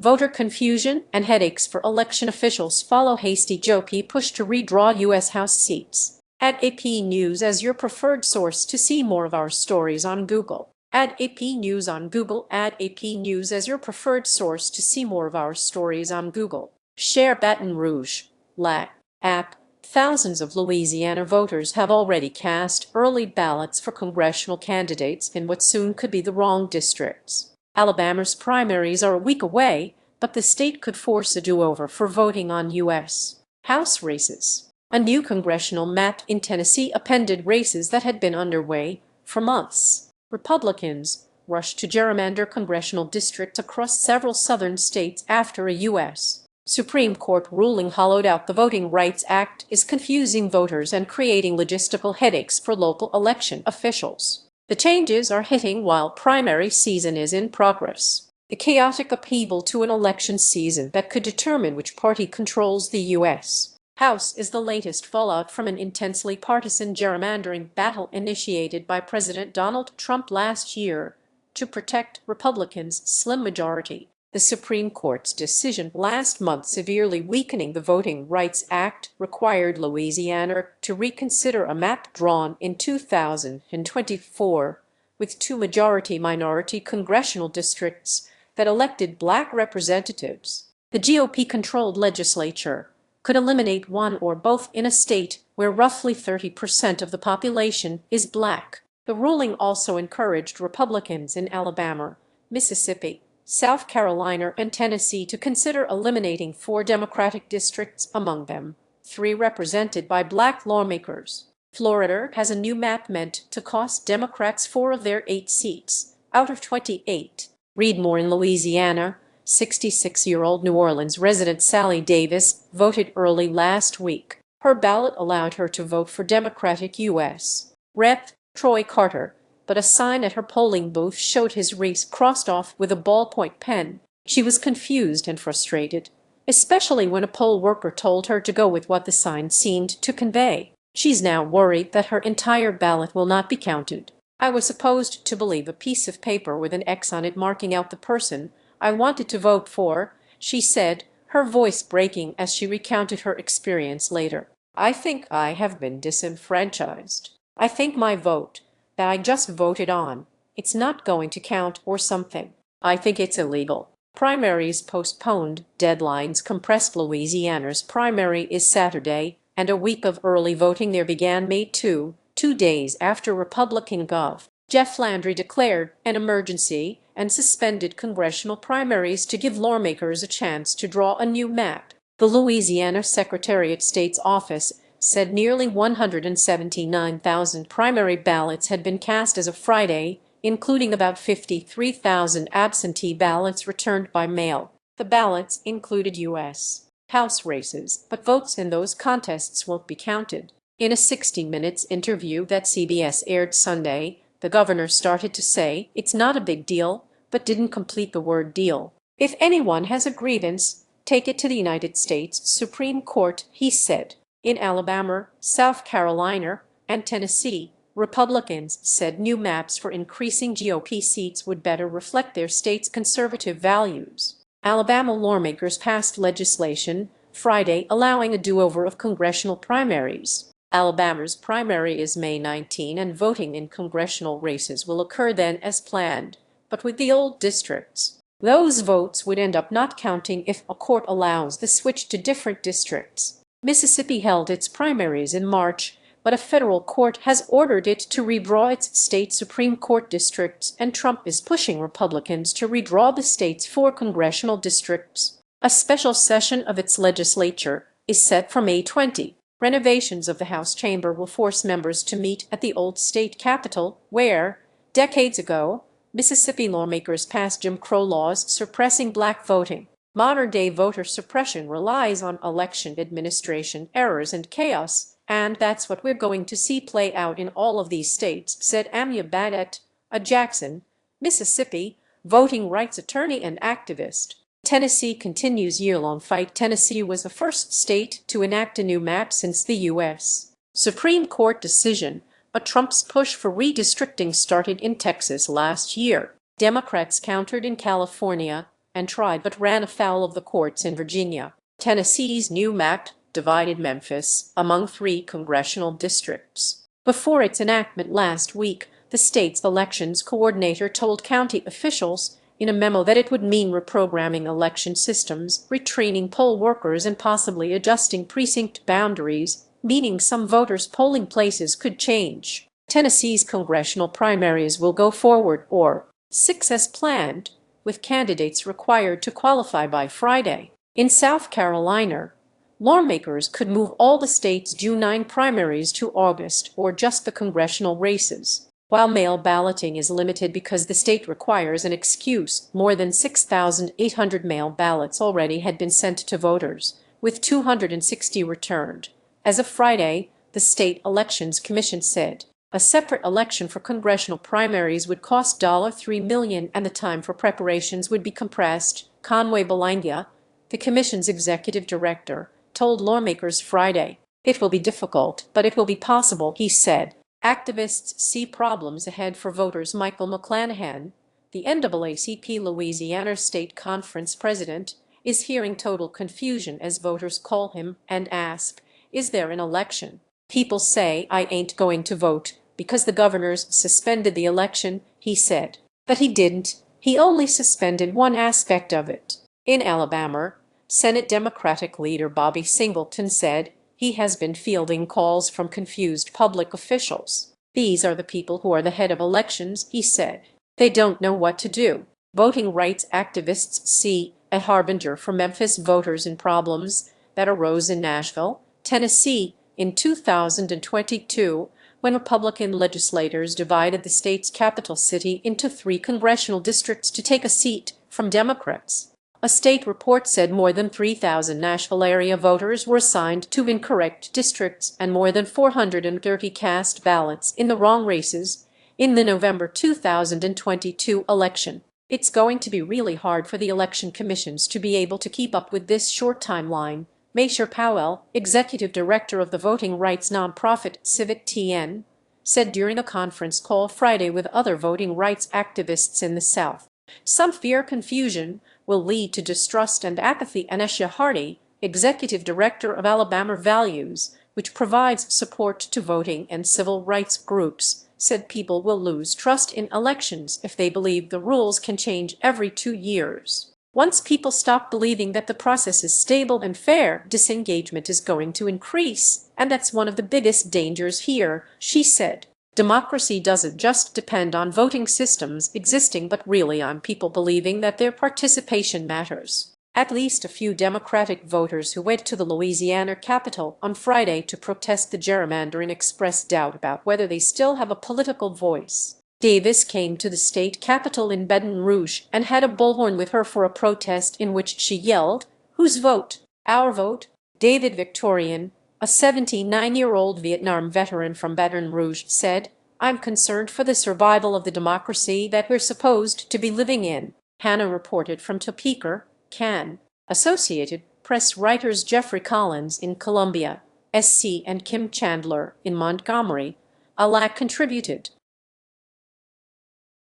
Voter confusion and headaches for election officials follow hasty GOP push to redraw U.S. House seats. Add AP News as your preferred source to see more of our stories on Google. Add AP News on Google. Add AP News as your preferred source to see more of our stories on Google. Share Baton Rouge. App. Thousands of Louisiana voters have already cast early ballots for congressional candidates in what soon could be the wrong districts. Alabama's primaries are a week away, but the state could force a do-over for voting on U.S. House races. A new congressional map in Tennessee upended races that had been underway for months. Republicans rushed to gerrymander congressional districts across several southern states after a U.S. Supreme Court ruling hollowed out the Voting Rights Act is confusing voters and creating logistical headaches for local election officials. The changes are hitting while primary season is in progress. The chaotic upheaval to an election season that could determine which party controls the U.S. House is the latest fallout from an intensely partisan gerrymandering battle initiated by President Donald Trump last year to protect Republicans' slim majority. The Supreme Court's decision last month severely weakening the Voting Rights Act required Louisiana to reconsider a map drawn in 2024 with two majority-minority congressional districts that elected black representatives. The GOP-controlled legislature could eliminate one or both in a state where roughly 30% of the population is black. The ruling also encouraged Republicans in Alabama, Mississippi, South Carolina, and Tennessee to consider eliminating 4 Democratic districts, among them 3 represented by black lawmakers. Florida has a new map meant to cost Democrats 4 of their 8 seats out of 28. Read more in Louisiana. 66-year-old New Orleans resident Sally Davis voted early last week. Her ballot allowed her to vote for Democratic U.S. Rep. Troy Carter, but a sign at her polling booth showed his race crossed off with a ballpoint pen. She was confused and frustrated, especially when a poll worker told her to go with what the sign seemed to convey. She's now worried that her entire ballot will not be counted. I was supposed to believe a piece of paper with an X on it marking out the person I wanted to vote for, she said, her voice breaking as she recounted her experience later. I think I have been disenfranchised. I think my vote that I just voted on, it's not going to count or something. I think it's illegal. Primaries postponed, deadlines compressed. Louisiana's primary is Saturday, and a week of early voting there began May 2 days after Republican Gov. Jeff Landry declared an emergency and suspended congressional primaries to give lawmakers a chance to draw a new map. The Louisiana Secretary of State's office said nearly 179,000 primary ballots had been cast as of Friday, including about 53,000 absentee ballots returned by mail. The ballots included U.S. House races, but votes in those contests won't be counted. In a 60 Minutes interview that CBS aired Sunday, the governor started to say it's not a big deal, but didn't complete the word deal. If anyone has a grievance, take it to the United States Supreme Court, he said. In Alabama, South Carolina, and Tennessee, Republicans said new maps for increasing GOP seats would better reflect their state's conservative values. Alabama lawmakers passed legislation Friday allowing a do-over of congressional primaries. Alabama's primary is May 19 and voting in congressional races will occur then as planned, but with the old districts. Those votes would end up not counting if a court allows the switch to different districts. Mississippi held its primaries in March, but a federal court has ordered it to redraw its state Supreme Court districts, and Trump is pushing Republicans to redraw the state's 4 congressional districts. A special session of its legislature is set for May 20. Renovations of the House chamber will force members to meet at the old state capitol, where, decades ago, Mississippi lawmakers passed Jim Crow laws suppressing black voting. Modern-day voter suppression relies on election administration errors and chaos, and that's what we're going to see play out in all of these states, said Amya Badet, a Jackson, Mississippi, voting rights attorney and activist. Tennessee continues year-long fight. Tennessee was the first state to enact a new map since the U.S. Supreme Court decision, but Trump's push for redistricting started in Texas last year. Democrats countered in California, and tried but ran afoul of the courts in Virginia. Tennessee's new map divided Memphis among 3 congressional districts. Before its enactment last week, the state's elections coordinator told county officials in a memo that it would mean reprogramming election systems, retraining poll workers, and possibly adjusting precinct boundaries, meaning some voters' polling places could change. Tennessee's congressional primaries will go forward, or 6 as planned, with candidates required to qualify by Friday. In South Carolina, lawmakers could move all the state's June 9 primaries to August, or just the congressional races. While mail balloting is limited because the state requires an excuse, more than 6,800 mail ballots already had been sent to voters, with 260 returned. As of Friday, the State Elections Commission said a separate election for congressional primaries would cost $3 million and the time for preparations would be compressed. Conway Belanga, the commission's executive director, told lawmakers Friday, "It will be difficult, but it will be possible," he said. Activists see problems ahead for voters. Michael McClanahan, the NAACP Louisiana State Conference president, is hearing total confusion as voters call him and ask, "Is there an election?" "People say I ain't going to vote because the governor's suspended the election," he said. But he didn't. He only suspended one aspect of it. In Alabama, Senate Democratic leader Bobby Singleton said he has been fielding calls from confused public officials. "These are the people who are the head of elections," he said. "They don't know what to do." Voting rights activists see a harbinger for Memphis voters in problems that arose in Nashville, Tennessee, in 2022, when Republican legislators divided the state's capital city into 3 congressional districts to take a seat from Democrats. A state report said more than 3,000 Nashville area voters were assigned to incorrect districts and more than 430 cast ballots in the wrong races in the November 2022 election. It's going to be really hard for the election commissions to be able to keep up with this short timeline, Maysher Powell, executive director of the voting rights nonprofit Civic TN, said during a conference call Friday with other voting rights activists in the South. Some fear confusion will lead to distrust and apathy. Anisha Hardy, executive director of Alabama Values, which provides support to voting and civil rights groups, said people will lose trust in elections if they believe the rules can change every 2 years. Once people stop believing that the process is stable and fair, disengagement is going to increase, and that's one of the biggest dangers here, she said. Democracy doesn't just depend on voting systems existing, but really on people believing that their participation matters. At least a few Democratic voters who went to the Louisiana Capitol on Friday to protest the gerrymandering expressed doubt about whether they still have a political voice. Davis came to the state capitol in Baton Rouge and had a bullhorn with her for a protest in which she yelled, "Whose vote? Our vote?" David Victorian, a 79-year-old Vietnam veteran from Baton Rouge, said, "I'm concerned for the survival of the democracy that we're supposed to be living in." Hannah reported from Topeka, Can. Associated Press writers Jeffrey Collins in Columbia, SC, and Kim Chandler in Montgomery, Alack contributed.